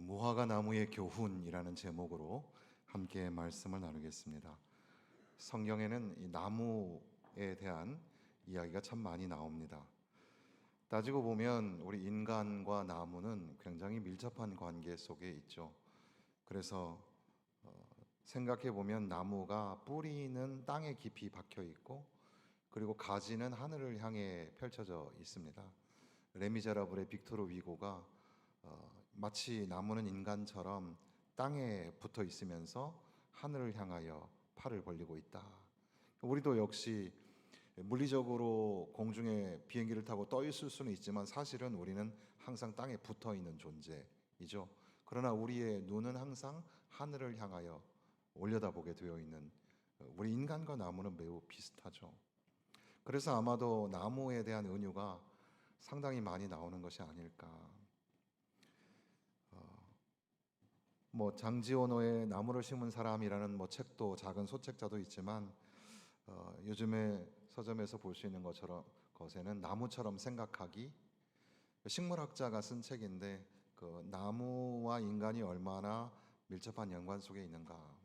무화과 나무의 교훈이라는 제목으로 함께 말씀을 나누겠습니다. 성경에는 이 나무에 대한 이야기가 참 많이 나옵니다. 따지고 보면 우리 인간과 나무는 굉장히 밀접한 관계 속에 있죠. 그래서 생각해 보면 나무가 뿌리는 땅에 깊이 박혀 있고, 그리고 가지는 하늘을 향해 펼쳐져 있습니다. 레미제라블의 빅토르 위고가 마치 나무는 인간처럼 땅에 붙어 있으면서 하늘을 향하여 팔을 벌리고 있다. 우리도 역시 물리적으로 공중에 비행기를 타고 떠 있을 수는 있지만 사실은 우리는 항상 땅에 붙어 있는 존재이죠. 그러나 우리의 눈은 항상 하늘을 향하여 올려다보게 되어 있는, 우리 인간과 나무는 매우 비슷하죠. 그래서 아마도 나무에 대한 은유가 상당히 많이 나오는 것이 아닐까. 장지원호의 나무를 심은 사람이라는 책도, 작은 소책자도 있지만 요즘에 서점에서 볼 수 있는 것에는 나무처럼 생각하기, 식물학자가 쓴 책인데 그 나무와 인간이 얼마나 밀접한 연관 속에 있는가.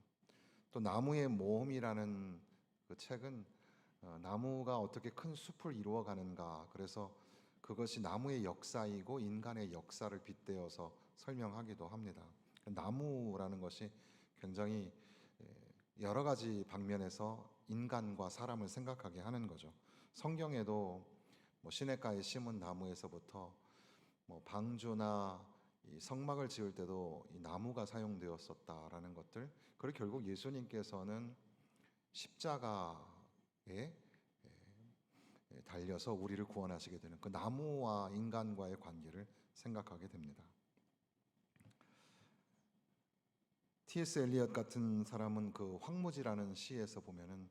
또 나무의 모험이라는 그 책은 나무가 어떻게 큰 숲을 이루어가는가, 그래서 그것이 나무의 역사이고 인간의 역사를 빗대어서 설명하기도 합니다. 나무라는 것이 굉장히 여러 가지 방면에서 인간과 사람을 생각하게 하는 거죠. 성경에도 시냇가에 심은 나무에서부터 방주나 이 성막을 지을 때도 이 나무가 사용되었었다라는 것들, 그리고 결국 예수님께서는 십자가에 달려서 우리를 구원하시게 되는 그 나무와 인간과의 관계를 생각하게 됩니다. T.S. 엘리엇 같은 사람은 그 황무지라는 시에서 보면은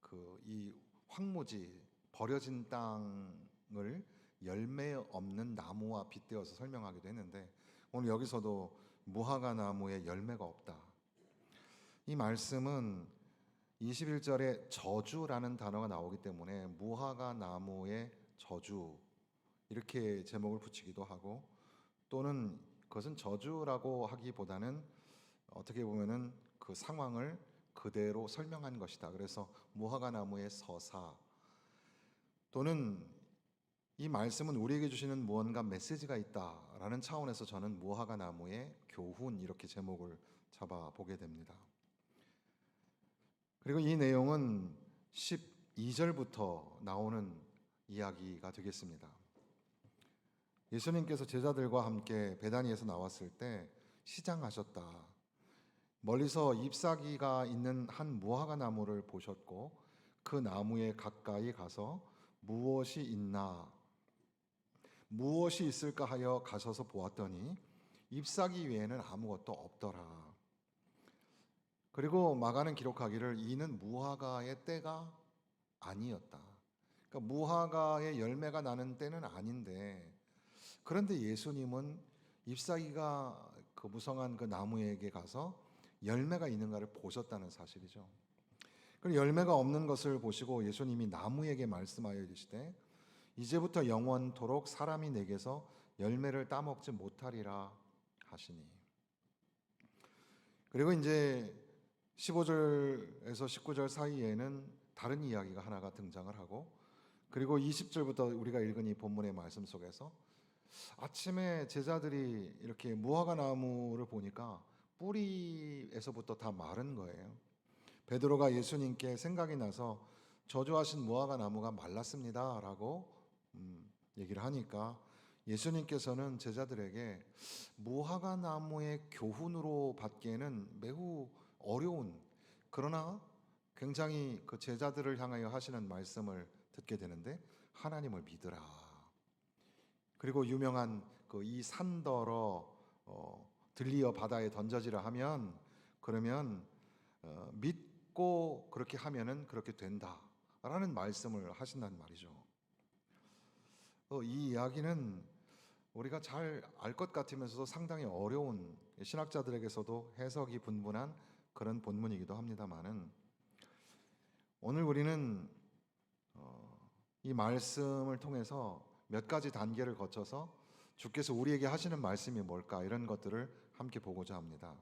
그 이 황무지, 버려진 땅을 열매 없는 나무와 빗대어서 설명하기도 했는데, 오늘 여기서도 무화과 나무에 열매가 없다. 이 말씀은 21절에 저주라는 단어가 나오기 때문에 무화과 나무의 저주, 이렇게 제목을 붙이기도 하고, 또는 그것은 저주라고 하기보다는 어떻게 보면은 그 상황을 그대로 설명한 것이다. 그래서 무화과 나무의 서사, 또는 이 말씀은 우리에게 주시는 무언가 메시지가 있다라는 차원에서 저는 무화과 나무의 교훈, 이렇게 제목을 잡아 보게 됩니다. 그리고 이 내용은 12절부터 나오는 이야기가 되겠습니다. 예수님께서 제자들과 함께 베다니에서 나왔을 때 시장하셨다. 멀리서 잎사귀가 있는 한 무화과 나무를 보셨고 그 나무에 가까이 가서 무엇이 있나, 무엇이 있을까 하여 가셔서 보았더니 잎사귀 외에는 아무것도 없더라. 그리고 마가는 기록하기를 이는 무화과의 때가 아니었다. 그러니까 무화과의 열매가 나는 때는 아닌데, 그런데 예수님은 잎사귀가 그 무성한 그 나무에게 가서 열매가 있는가를 보셨다는 사실이죠. 그리고 열매가 없는 것을 보시고 예수님이 나무에게 말씀하여 이르시되 이제부터 영원토록 사람이 내게서 열매를 따먹지 못하리라 하시니. 그리고 이제 15절에서 19절 사이에는 다른 이야기가 하나가 등장을 하고, 그리고 20절부터 우리가 읽은 이 본문의 말씀 속에서 아침에 제자들이 이렇게 무화과 나무를 보니까 뿌리에서부터 다 마른 거예요. 베드로가 예수님께 생각이 나서 저주하신 무화과 나무가 말랐습니다 라고 얘기를 하니까 예수님께서는 제자들에게 무화과 나무의 교훈으로 받기에는 매우 어려운, 그러나 굉장히 그 제자들을 향하여 하시는 말씀을 듣게 되는데, 하나님을 믿으라. 그리고 유명한 그 이 산더러 들리어 바다에 던져지라 하면, 그러면 믿고 그렇게 하면은 그렇게 된다라는 말씀을 하신단 말이죠. 이 이야기는 우리가 잘 알 것 같으면서도 상당히 어려운, 신학자들에게서도 해석이 분분한 그런 본문이기도 합니다만은, 오늘 우리는 이 말씀을 통해서 몇 가지 단계를 거쳐서 주께서 우리에게 하시는 말씀이 뭘까, 이런 것들을 함께 보고자 합니다.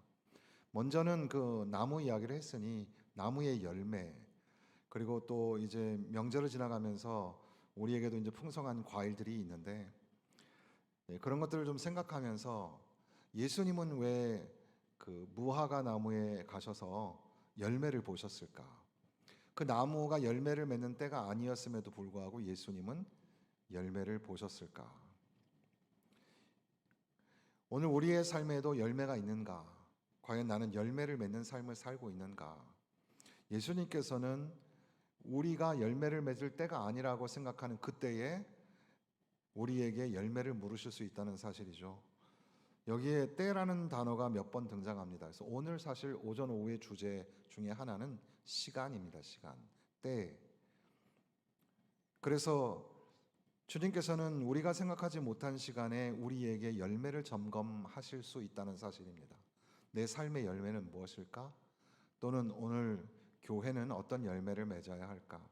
먼저는 그 나무 이야기를 했으니 나무의 열매, 그리고 또 이제 명절을 지나가면서 우리에게도 이제 풍성한 과일들이 있는데, 그런 것들을 좀 생각하면서 예수님은 왜 그 무화과 나무에 가셔서 열매를 보셨을까? 그 나무가 열매를 맺는 때가 아니었음에도 불구하고 예수님은 열매를 보셨을까? 오늘 우리의 삶에도 열매가 있는가? 과연 나는 열매를 맺는 삶을 살고 있는가? 예수님께서는 우리가 열매를 맺을 때가 아니라고 생각하는 그때에 우리에게 열매를 물으실 수 있다는 사실이죠. 여기에 때라는 단어가 몇 번 등장합니다. 그래서 오늘 사실 오전 오후의 주제 중에 하나는 시간입니다. 시간, 때. 그래서 주님께서는 우리가 생각하지 못한 시간에 우리에게 열매를 점검하실 수 있다는 사실입니다. 내 삶의 열매는 무엇일까? 또는 오늘 교회는 어떤 열매를 맺어야 할까?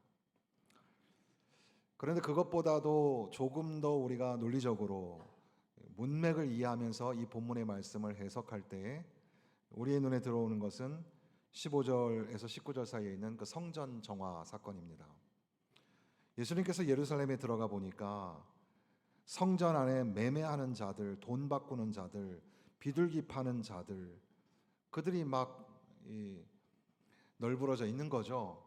그런데 그것보다도 조금 더 우리가 논리적으로 문맥을 이해하면서 이 본문의 말씀을 해석할 때에 우리의 눈에 들어오는 것은 15절에서 19절 사이에 있는 그 성전 정화 사건입니다. 예수님께서 예루살렘에 들어가 보니까 성전 안에 매매하는 자들, 돈 바꾸는 자들, 비둘기 파는 자들, 그들이 막 널브러져 있는 거죠.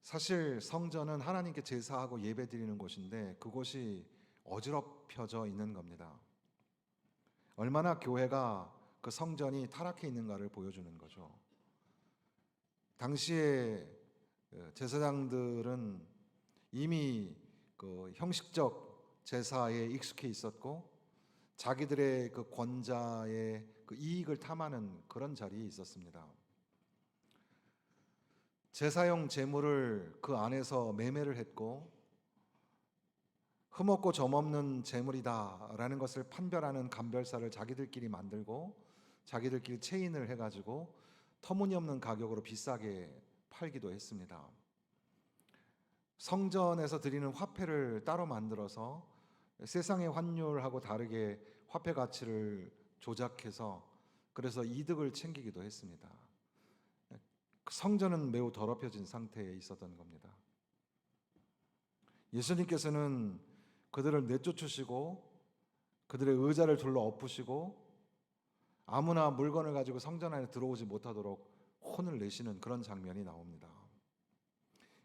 사실 성전은 하나님께 제사하고 예배드리는 곳인데 그곳이 어지럽혀져 있는 겁니다. 얼마나 교회가 그 성전이 타락해 있는가를 보여주는 거죠. 당시에 제사장들은 이미 그 형식적 제사에 익숙해 있었고 자기들의 그 권자의 그 이익을 탐하는 그런 자리에 있었습니다. 제사용 제물을 그 안에서 매매를 했고 흠없고 점없는 제물이다라는 것을 판별하는 감별사를 자기들끼리 만들고 자기들끼리 체인을 해가지고 터무니없는 가격으로 비싸게 팔기도 했습니다. 성전에서 드리는 화폐를 따로 만들어서 세상의 환율하고 다르게 화폐 가치를 조작해서 그래서 이득을 챙기기도 했습니다. 성전은 매우 더럽혀진 상태에 있었던 겁니다. 예수님께서는 그들을 내쫓으시고 그들의 의자를 둘러 엎으시고 아무나 물건을 가지고 성전 안에 들어오지 못하도록 혼을 내시는 그런 장면이 나옵니다.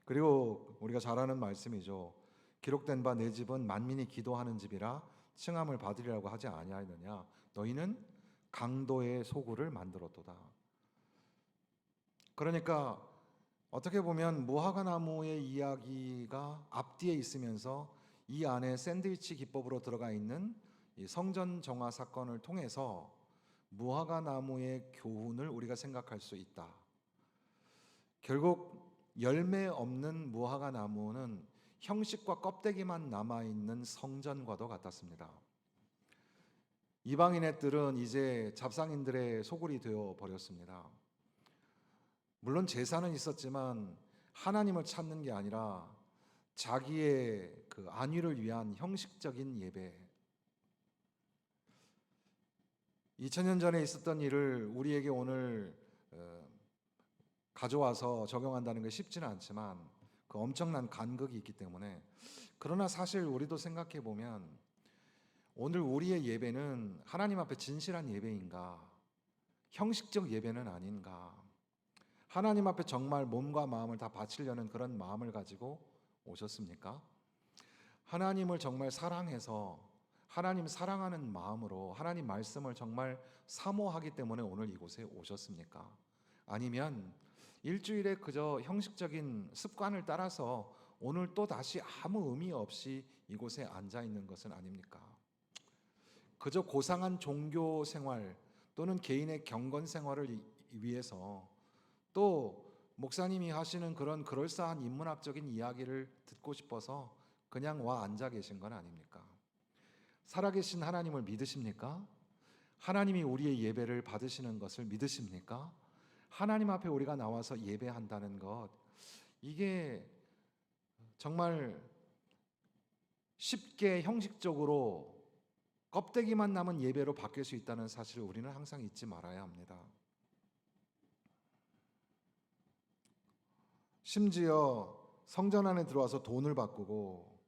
그리고 우리가 잘 아는 말씀이죠. 기록된 바 내 집은 만민이 기도하는 집이라 칭함을 받으리라고 하지 아니하느냐. 너희는 강도의 소굴을 만들었도다. 그러니까 어떻게 보면 무화과 나무의 이야기가 앞뒤에 있으면서 이 안에 샌드위치 기법으로 들어가 있는 이 성전 정화 사건을 통해서 무화과 나무의 교훈을 우리가 생각할 수 있다. 결국 열매 없는 무화과 나무는 형식과 껍데기만 남아있는 성전과도 같았습니다. 이방인의 뜰은 이제 잡상인들의 소굴이 되어 버렸습니다. 물론 제사는 있었지만 하나님을 찾는 게 아니라 자기의 그 안위를 위한 형식적인 예배. 2000년 전에 있었던 일을 우리에게 오늘 가져와서 적용한다는 게 쉽지는 않지만 그 엄청난 간극이 있기 때문에 그러나 사실 우리도 생각해 보면 오늘 우리의 예배는 하나님 앞에 진실한 예배인가? 형식적 예배는 아닌가? 하나님 앞에 정말 몸과 마음을 다 바치려는 그런 마음을 가지고 오셨습니까? 하나님을 정말 사랑해서 하나님 사랑하는 마음으로 하나님 말씀을 정말 사모하기 때문에 오늘 이곳에 오셨습니까? 아니면 일주일에 그저 형식적인 습관을 따라서 오늘 또 다시 아무 의미 없이 이곳에 앉아 있는 것은 아닙니까? 그저 고상한 종교 생활 또는 개인의 경건 생활을 위해서 또 목사님이 하시는 그런 그럴싸한 인문학적인 이야기를 듣고 싶어서 그냥 와 앉아 계신 건 아닙니까? 살아계신 하나님을 믿으십니까? 하나님이 우리의 예배를 받으시는 것을 믿으십니까? 하나님 앞에 우리가 나와서 예배한다는 것, 이게 정말 쉽게 형식적으로 껍데기만 남은 예배로 바뀔 수 있다는 사실을 우리는 항상 잊지 말아야 합니다. 심지어 성전 안에 들어와서 돈을 바꾸고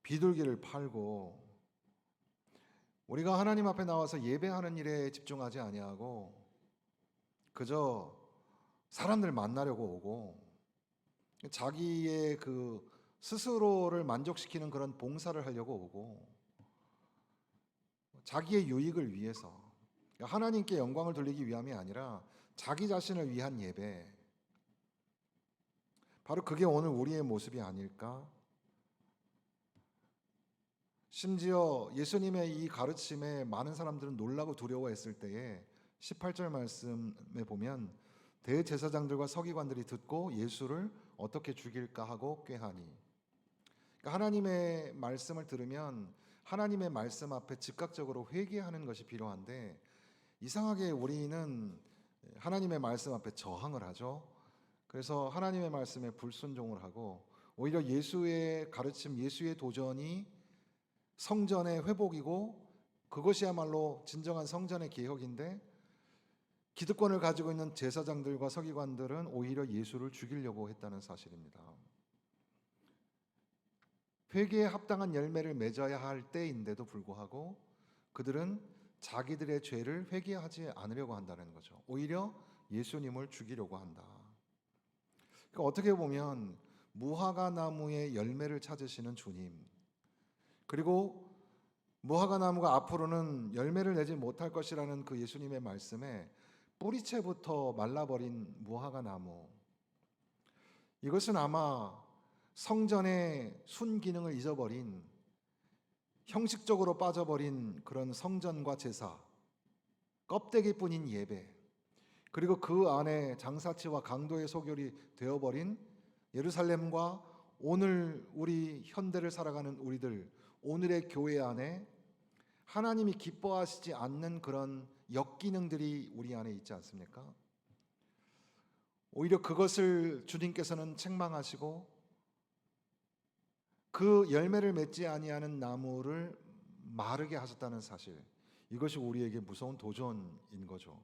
비둘기를 팔고 우리가 하나님 앞에 나와서 예배하는 일에 집중하지 아니하고 그저 사람들 만나려고 오고 자기의 그 스스로를 만족시키는 그런 봉사를 하려고 오고 자기의 유익을 위해서 하나님께 영광을 돌리기 위함이 아니라 자기 자신을 위한 예배, 바로 그게 오늘 우리의 모습이 아닐까? 심지어 예수님의 이 가르침에 많은 사람들은 놀라고 두려워했을 때에 18절 말씀에 보면 대제사장들과 서기관들이 듣고 예수를 어떻게 죽일까 하고 꾀하니, 그러니까 하나님의 말씀을 들으면 하나님의 말씀 앞에 즉각적으로 회개하는 것이 필요한데 이상하게 우리는 하나님의 말씀 앞에 저항을 하죠. 그래서 하나님의 말씀에 불순종을 하고 오히려 예수의 가르침, 예수의 도전이 성전의 회복이고 그것이야말로 진정한 성전의 개혁인데 기득권을 가지고 있는 제사장들과 서기관들은 오히려 예수를 죽이려고 했다는 사실입니다. 회개에 합당한 열매를 맺어야 할 때인데도 불구하고 그들은 자기들의 죄를 회개하지 않으려고 한다는 거죠. 오히려 예수님을 죽이려고 한다. 그러니까 어떻게 보면 무화과 나무의 열매를 찾으시는 주님, 그리고 무화과 나무가 앞으로는 열매를 내지 못할 것이라는 그 예수님의 말씀에 뿌리채부터 말라버린 무화과 나무, 이것은 아마 성전의 순기능을 잊어버린 형식적으로 빠져버린 그런 성전과 제사, 껍데기뿐인 예배, 그리고 그 안에 장사치와 강도의 소결이 되어버린 예루살렘과 오늘 우리 현대를 살아가는 우리들, 오늘의 교회 안에 하나님이 기뻐하시지 않는 그런 역기능들이 우리 안에 있지 않습니까? 오히려 그것을 주님께서는 책망하시고 그 열매를 맺지 아니하는 나무를 마르게 하셨다는 사실, 이것이 우리에게 무서운 도전인 거죠.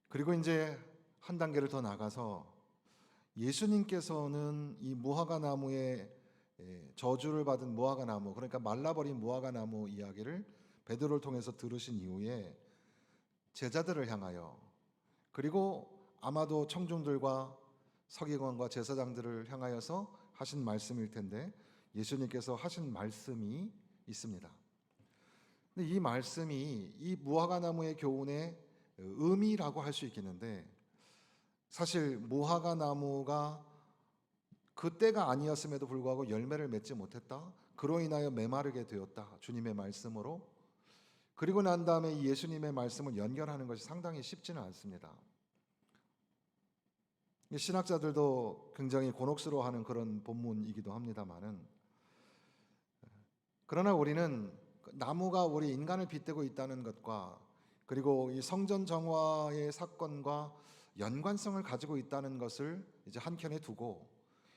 그리고 이제 한 단계를 더 나가서 예수님께서는 이 무화과 나무의 저주를 받은 무화과 나무, 그러니까 말라버린 무화과 나무 이야기를 베드로를 통해서 들으신 이후에 제자들을 향하여, 그리고 아마도 청중들과 서기관과 제사장들을 향하여서 하신 말씀일 텐데 예수님께서 하신 말씀이 있습니다. 근데 이 말씀이 이 무화과 나무의 교훈의 의미라고 할 수 있겠는데, 사실 무화과 나무가 그때가 아니었음에도 불구하고 열매를 맺지 못했다, 그로 인하여 메마르게 되었다, 주님의 말씀으로. 그리고 난 다음에 이 예수님의 말씀을 연결하는 것이 상당히 쉽지는 않습니다. 신학자들도 굉장히 곤혹스러워하는 그런 본문이기도 합니다만은, 그러나 우리는 나무가 우리 인간을 빗대고 있다는 것과 그리고 이 성전 정화의 사건과 연관성을 가지고 있다는 것을 이제 한켠에 두고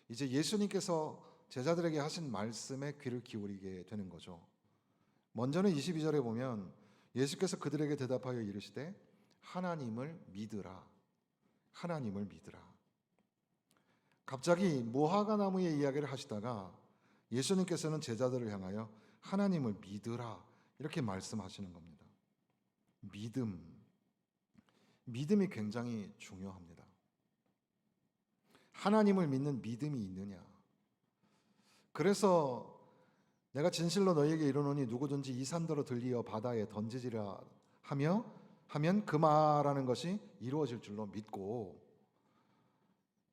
이제 예수님께서 제자들에게 하신 말씀에 귀를 기울이게 되는 거죠. 먼저는 22절에 보면 예수께서 그들에게 대답하여 이르시되 하나님을 믿으라. 하나님을 믿으라. 갑자기 무화과 나무의 이야기를 하시다가 예수님께서는 제자들을 향하여 하나님을 믿으라 이렇게 말씀하시는 겁니다. 믿음이 굉장히 중요합니다. 하나님을 믿는 믿음이 있느냐. 그래서 내가 진실로 너희에게 이르노니 누구든지 이 산더러 들리어 바다에 던지지라 하면 그 말하는 것이 이루어질 줄로 믿고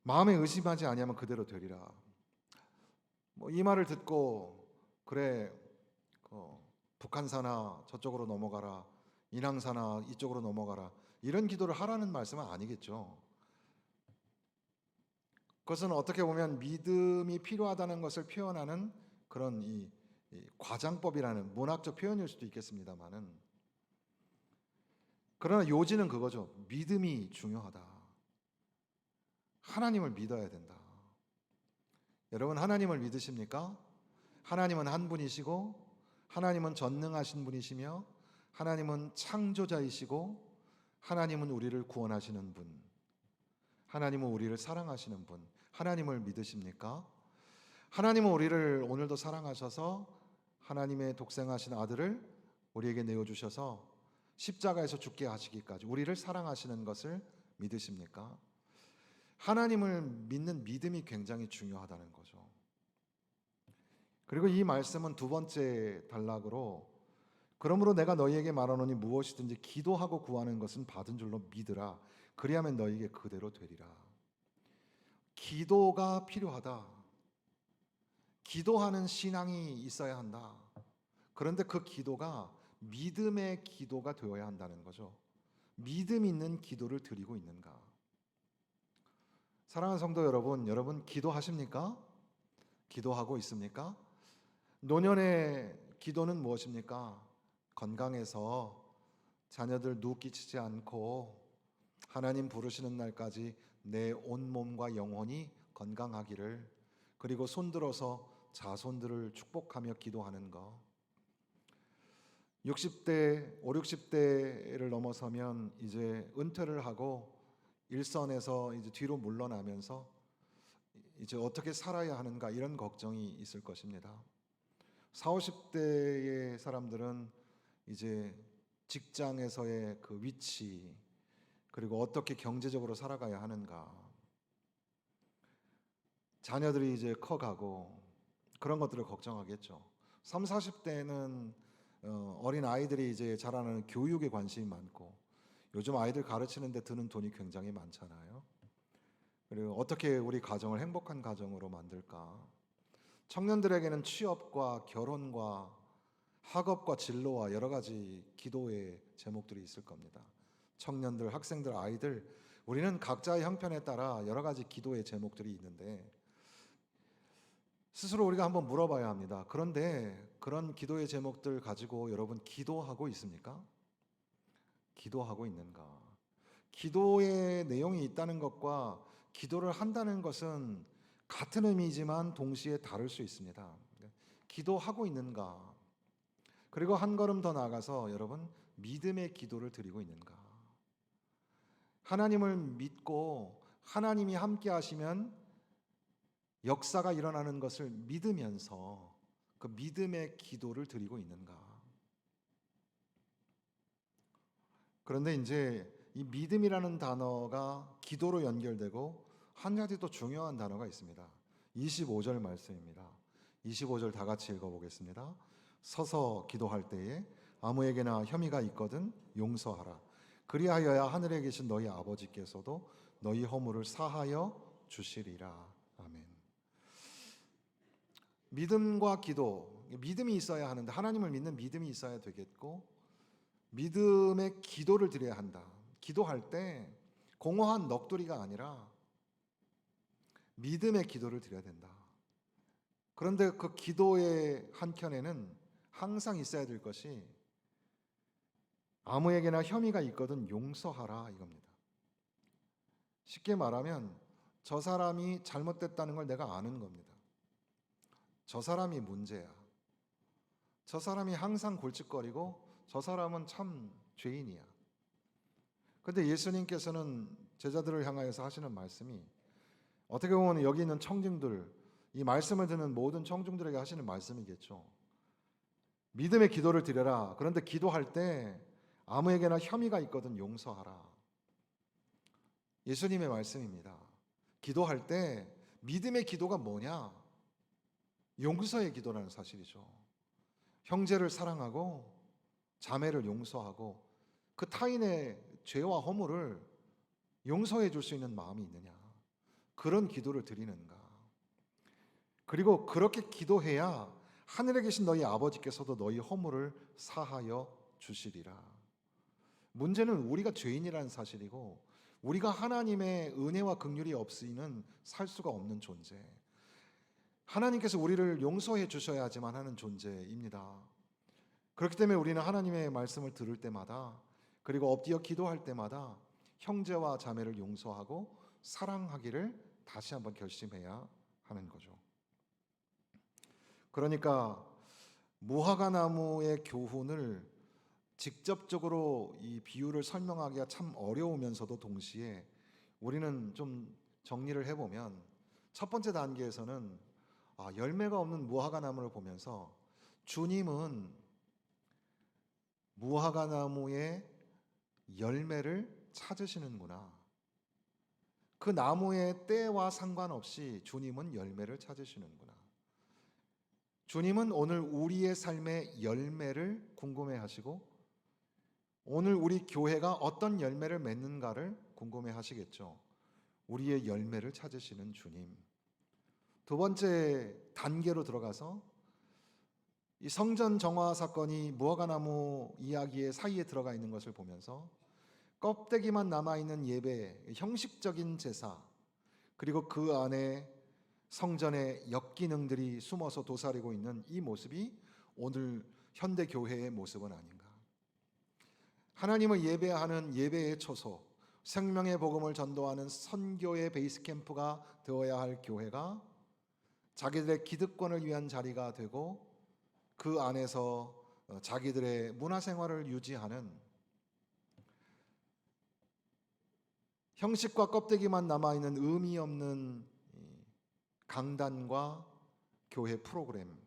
마음에 의심하지 아니하면 그대로 되리라. 이 말을 듣고 그래 북한사나 저쪽으로 넘어가라, 인왕사나 이쪽으로 넘어가라, 이런 기도를 하라는 말씀은 아니겠죠. 그것은 어떻게 보면 믿음이 필요하다는 것을 표현하는 그런 이 과장법이라는 문학적 표현일 수도 있겠습니다만은, 그러나 요지는 그거죠. 믿음이 중요하다. 하나님을 믿어야 된다. 여러분 하나님을 믿으십니까? 하나님은 한 분이시고 하나님은 전능하신 분이시며 하나님은 창조자이시고 하나님은 우리를 구원하시는 분, 하나님은 우리를 사랑하시는 분. 하나님을 믿으십니까? 하나님은 우리를 오늘도 사랑하셔서 하나님의 독생하신 아들을 우리에게 내어주셔서 십자가에서 죽게 하시기까지 우리를 사랑하시는 것을 믿으십니까? 하나님을 믿는 믿음이 굉장히 중요하다는 거죠. 그리고 이 말씀은 두 번째 단락으로, 그러므로 내가 너희에게 말하노니 무엇이든지 기도하고 구하는 것은 받은 줄로 믿으라. 그리하면 너희에게 그대로 되리라. 기도가 필요하다. 기도하는 신앙이 있어야 한다. 그런데 그 기도가 믿음의 기도가 되어야 한다는 거죠. 믿음 있는 기도를 드리고 있는가? 사랑하는 성도 여러분, 여러분 기도하십니까? 기도하고 있습니까? 노년의 기도는 무엇입니까? 건강해서 자녀들 누 끼치지 않고 하나님 부르시는 날까지 내 온몸과 영혼이 건강하기를, 그리고 손들어서 자손들을 축복하며 기도하는 것. 60대, 5, 60대를 넘어서면 이제 은퇴를 하고 일선에서 이제 뒤로 물러나면서 이제 어떻게 살아야 하는가 이런 걱정이 있을 것입니다. 40, 50대의 사람들은 이제 직장에서의 그 위치, 그리고 어떻게 경제적으로 살아가야 하는가, 자녀들이 이제 커가고 그런 것들을 걱정하겠죠. 30, 40대는 어린 아이들이 이제 자라는 교육에 관심이 많고, 요즘 아이들 가르치는데 드는 돈이 굉장히 많잖아요. 그리고 어떻게 우리 가정을 행복한 가정으로 만들까? 청년들에게는 취업과 결혼과 학업과 진로와 여러 가지 기도의 제목들이 있을 겁니다. 청년들, 학생들, 아이들, 우리는 각자의 형편에 따라 여러 가지 기도의 제목들이 있는데 스스로 우리가 한번 물어봐야 합니다. 그런데 그런 기도의 제목들 가지고 여러분 기도하고 있습니까? 기도하고 있는가? 기도의 내용이 있다는 것과 기도를 한다는 것은 같은 의미지만 동시에 다를 수 있습니다. 기도하고 있는가? 그리고 한 걸음 더 나아가서 여러분 믿음의 기도를 드리고 있는가? 하나님을 믿고 하나님이 함께 하시면 역사가 일어나는 것을 믿으면서 그 믿음의 기도를 드리고 있는가? 그런데 이제 이 믿음이라는 단어가 기도로 연결되고 한 가지 또 중요한 단어가 있습니다. 25절 말씀입니다. 25절 다 같이 읽어보겠습니다. 서서 기도할 때에 아무에게나 혐의가 있거든 용서하라. 그리하여야 하늘에 계신 너희 아버지께서도 너희 허물을 사하여 주시리라. 아멘. 믿음과 기도, 믿음이 있어야 하는데 하나님을 믿는 믿음이 있어야 되겠고 믿음의 기도를 드려야 한다. 기도할 때 공허한 넋두리가 아니라 믿음의 기도를 드려야 된다. 그런데 그 기도의 한켠에는 항상 있어야 될 것이 아무에게나 혐의가 있거든 용서하라 이겁니다. 쉽게 말하면 저 사람이 잘못됐다는 걸 내가 아는 겁니다. 저 사람이 문제야. 저 사람이 항상 골칫거리고 저 사람은 참 죄인이야. 그런데 예수님께서는 제자들을 향하여서 하시는 말씀이 어떻게 보면 여기 있는 청중들, 이 말씀을 듣는 모든 청중들에게 하시는 말씀이겠죠. 믿음의 기도를 드려라. 그런데 기도할 때 아무에게나 혐의가 있거든 용서하라. 예수님의 말씀입니다. 기도할 때 믿음의 기도가 뭐냐? 용서의 기도라는 사실이죠. 형제를 사랑하고 자매를 용서하고 그 타인의 죄와 허물을 용서해 줄 수 있는 마음이 있느냐? 그런 기도를 드리는가? 그리고 그렇게 기도해야 하늘에 계신 너희 아버지께서도 너희 허물을 사하여 주시리라. 문제는 우리가 죄인이라는 사실이고 우리가 하나님의 은혜와 긍휼이 없이는 살 수가 없는 존재. 하나님께서 우리를 용서해 주셔야지만 하는 존재입니다. 그렇기 때문에 우리는 하나님의 말씀을 들을 때마다 그리고 엎드려 기도할 때마다 형제와 자매를 용서하고 사랑하기를 다시 한번 결심해야 하는 거죠. 그러니까 무화과 나무의 교훈을 직접적으로 이 비유를 설명하기가 참 어려우면서도 동시에 우리는 좀 정리를 해보면 첫 번째 단계에서는 열매가 없는 무화과 나무를 보면서 주님은 무화과 나무의 열매를 찾으시는구나. 그 나무의 때와 상관없이 주님은 열매를 찾으시는구나. 주님은 오늘 우리의 삶의 열매를 궁금해 하시고 오늘 우리 교회가 어떤 열매를 맺는가를 궁금해 하시겠죠. 우리의 열매를 찾으시는 주님. 두 번째 단계로 들어가서 이 성전 정화 사건이 무화과나무 이야기의 사이에 들어가 있는 것을 보면서 껍데기만 남아있는 예배, 형식적인 제사, 그리고 그 안에 성전의 역기능들이 숨어서 도사리고 있는 이 모습이 오늘 현대 교회의 모습은 아닌가. 하나님을 예배하는 예배의 초소, 생명의 복음을 전도하는 선교의 베이스 캠프가 되어야 할 교회가 자기들의 기득권을 위한 자리가 되고 그 안에서 자기들의 문화생활을 유지하는 형식과 껍데기만 남아있는 의미 없는 강단과 교회 프로그램.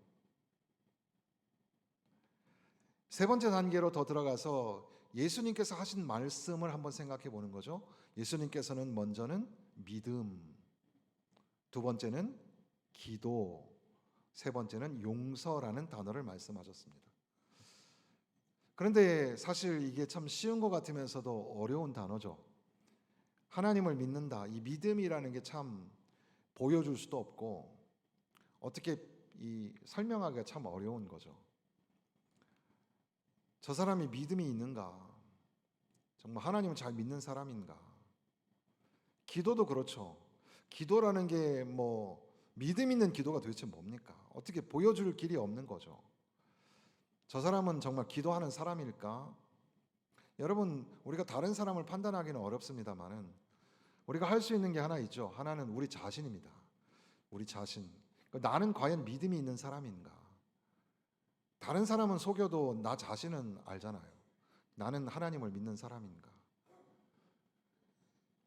세 번째 단계로 더 들어가서 예수님께서 하신 말씀을 한번 생각해 보는 거죠. 예수님께서는 먼저는 믿음, 두 번째는 기도, 세 번째는 용서라는 단어를 말씀하셨습니다. 그런데 사실 이게 참 쉬운 것 같으면서도 어려운 단어죠. 하나님을 믿는다. 이 믿음이라는 게 참 보여줄 수도 없고 어떻게 이 설명하기가 참 어려운 거죠. 저 사람이 믿음이 있는가? 정말 하나님을 잘 믿는 사람인가? 기도도 그렇죠. 기도라는 게 믿음 있는 기도가 도대체 뭡니까? 어떻게 보여줄 길이 없는 거죠. 저 사람은 정말 기도하는 사람일까? 여러분, 우리가 다른 사람을 판단하기는 어렵습니다만은 우리가 할 수 있는 게 하나 있죠. 하나는 우리 자신입니다. 우리 자신. 나는 과연 믿음이 있는 사람인가? 다른 사람은 속여도 나 자신은 알잖아요. 나는 하나님을 믿는 사람인가?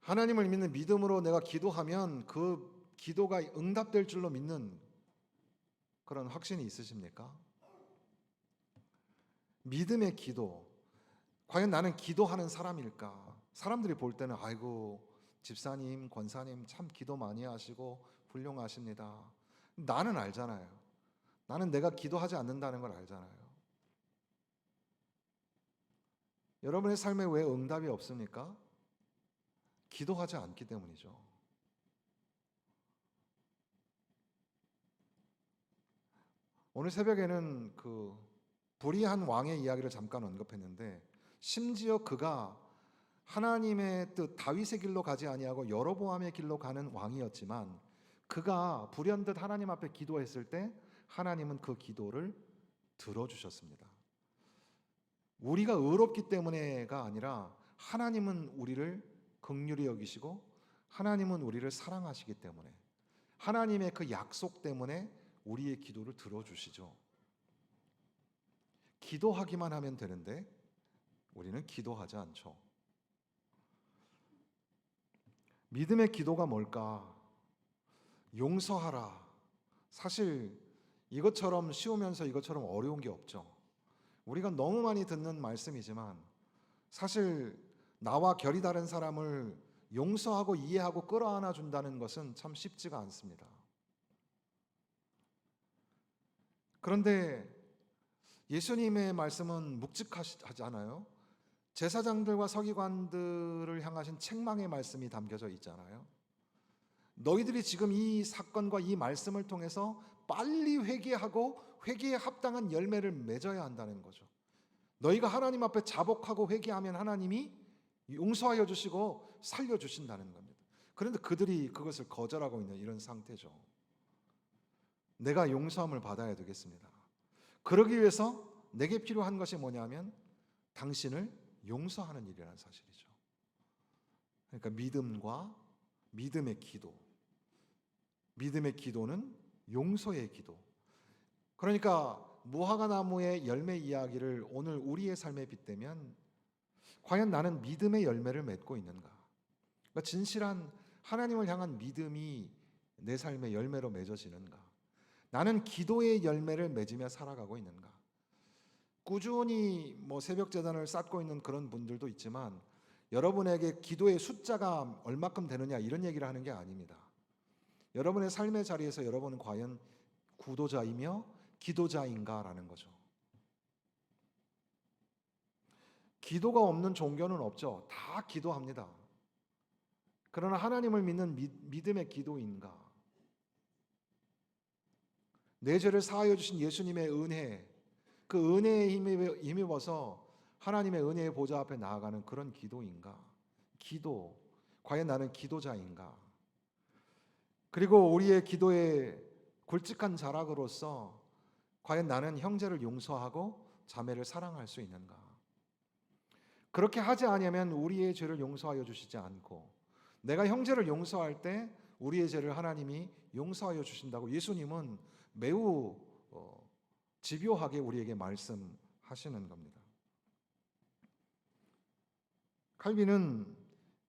하나님을 믿는 믿음으로 내가 기도하면 그 기도가 응답될 줄로 믿는 그런 확신이 있으십니까? 믿음의 기도. 과연 나는 기도하는 사람일까? 사람들이 볼 때는 아이고 집사님, 권사님 참 기도 많이 하시고 훌륭하십니다. 나는 알잖아요. 나는 내가 기도하지 않는다는 걸 알잖아요. 여러분의 삶에 왜 응답이 없습니까? 기도하지 않기 때문이죠. 오늘 새벽에는 그 불의한 왕의 이야기를 잠깐 언급했는데 심지어 그가 하나님의 뜻 다윗의 길로 가지 아니하고 여로보암의 길로 가는 왕이었지만 그가 불현듯 하나님 앞에 기도했을 때 하나님은 그 기도를 들어주셨습니다. 우리가 의롭기 때문에가 아니라 하나님은 우리를 긍휼히 여기시고 하나님은 우리를 사랑하시기 때문에 하나님의 그 약속 때문에 우리의 기도를 들어주시죠. 기도하기만 하면 되는데 우리는 기도하지 않죠. 믿음의 기도가 뭘까? 용서하라. 사실 이것처럼 쉬우면서 이것처럼 어려운 게 없죠. 우리가 너무 많이 듣는 말씀이지만 사실 나와 결이 다른 사람을 용서하고 이해하고 끌어안아 준다는 것은 참 쉽지가 않습니다. 그런데 예수님의 말씀은 묵직하잖아요. 제사장들과 서기관들을 향하신 책망의 말씀이 담겨져 있잖아요. 너희들이 지금 이 사건과 이 말씀을 통해서 빨리 회개하고 회개에 합당한 열매를 맺어야 한다는 거죠. 너희가 하나님 앞에 자복하고 회개하면 하나님이 용서하여 주시고 살려 주신다는 겁니다. 그런데 그들이 그것을 거절하고 있는 이런 상태죠. 내가 용서함을 받아야 되겠습니다. 그러기 위해서 내게 필요한 것이 뭐냐면 당신을 용서하는 일이라는 사실이죠. 그러니까 믿음과 믿음의 기도. 믿음의 기도는 용서의 기도. 그러니까 무화과 나무의 열매 이야기를 오늘 우리의 삶에 빗대면 과연 나는 믿음의 열매를 맺고 있는가? 그러니까 진실한 하나님을 향한 믿음이 내 삶의 열매로 맺어지는가? 나는 기도의 열매를 맺으며 살아가고 있는가? 꾸준히 새벽 제단을 쌓고 있는 그런 분들도 있지만 여러분에게 기도의 숫자가 얼마큼 되느냐 이런 얘기를 하는 게 아닙니다. 여러분의 삶의 자리에서 여러분은 과연 구도자이며 기도자인가라는 거죠. 기도가 없는 종교는 없죠. 다 기도합니다. 그러나 하나님을 믿는 믿음의 기도인가? 내 죄를 사하여 주신 예수님의 은혜, 그 은혜에 힘입어서 하나님의 은혜의 보좌 앞에 나아가는 그런 기도인가? 기도, 과연 나는 기도자인가? 그리고 우리의 기도의 굵직한 자락으로서 과연 나는 형제를 용서하고 자매를 사랑할 수 있는가? 그렇게 하지 않으면 우리의 죄를 용서하여 주시지 않고 내가 형제를 용서할 때 우리의 죄를 하나님이 용서하여 주신다고 예수님은 매우 집요하게 우리에게 말씀하시는 겁니다. 칼빈은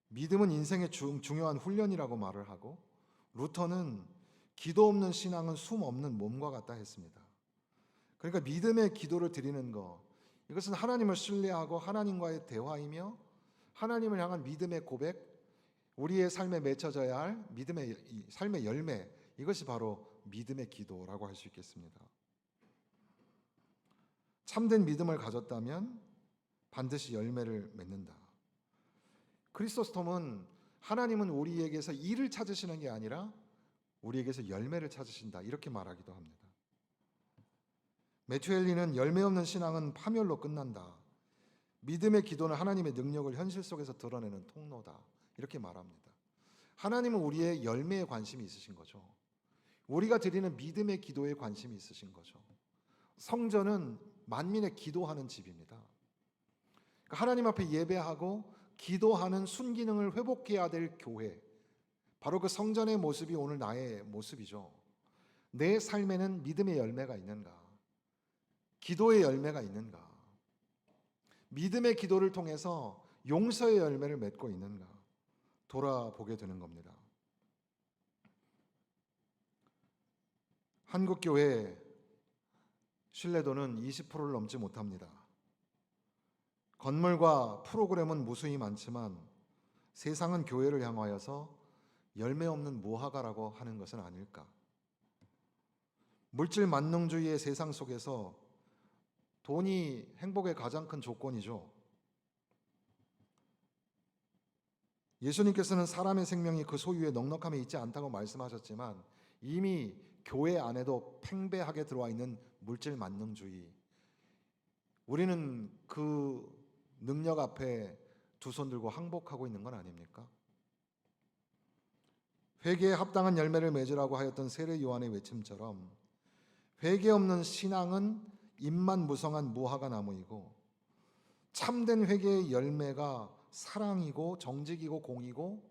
믿음은 인생의 중요한 훈련이라고 말을 하고 루터는 기도 없는 신앙은 숨 없는 몸과 같다 했습니다. 그러니까 믿음의 기도를 드리는 것, 이것은 하나님을 신뢰하고 하나님과의 대화이며 하나님을 향한 믿음의 고백, 우리의 삶에 맺혀져야 할 믿음의 삶의 열매, 이것이 바로 믿음의 기도라고 할 수 있겠습니다. 참된 믿음을 가졌다면 반드시 열매를 맺는다. 크리스토스톰은 하나님은 우리에게서 일을 찾으시는 게 아니라 우리에게서 열매를 찾으신다 이렇게 말하기도 합니다. 매튜 헨리는 열매 없는 신앙은 파멸로 끝난다. 믿음의 기도는 하나님의 능력을 현실 속에서 드러내는 통로다 이렇게 말합니다. 하나님은 우리의 열매에 관심이 있으신 거죠. 우리가 드리는 믿음의 기도에 관심이 있으신 거죠. 성전은 만민의 기도하는 집입니다. 그러니까 하나님 앞에 예배하고 기도하는 순기능을 회복해야 될 교회, 바로 그 성전의 모습이 오늘 나의 모습이죠. 내 삶에는 믿음의 열매가 있는가? 기도의 열매가 있는가? 믿음의 기도를 통해서 용서의 열매를 맺고 있는가? 돌아보게 되는 겁니다. 한국 교회 신뢰도는 20%를 넘지 못합니다. 건물과 프로그램은 무수히 많지만 세상은 교회를 향하여서 열매 없는 무화과라고 하는 것은 아닐까? 물질 만능주의의 세상 속에서 돈이 행복의 가장 큰 조건이죠. 예수님께서는 사람의 생명이 그 소유의 넉넉함에 있지 않다고 말씀하셨지만 이미 교회 안에도 팽배하게 들어와 있는 물질 만능주의, 우리는 그 능력 앞에 두 손 들고 항복하고 있는 건 아닙니까? 회개에 합당한 열매를 맺으라고 하였던 세례 요한의 외침처럼 회개 없는 신앙은 잎만 무성한 무화과 나무이고 참된 회개의 열매가 사랑이고 정직이고 공이고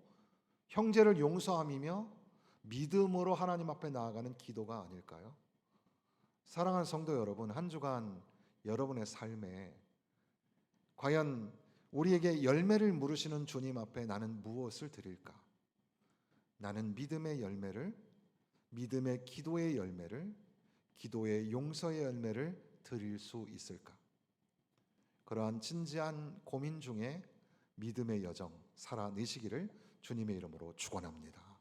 형제를 용서함이며 믿음으로 하나님 앞에 나아가는 기도가 아닐까요? 사랑하는 성도 여러분, 한 주간 여러분의 삶에 과연 우리에게 열매를 물으시는 주님 앞에 나는 무엇을 드릴까? 나는 믿음의 열매를, 믿음의 기도의 열매를, 기도의 용서의 열매를 드릴 수 있을까? 그러한 진지한 고민 중에 믿음의 여정 살아내시기를 주님의 이름으로 축원합니다.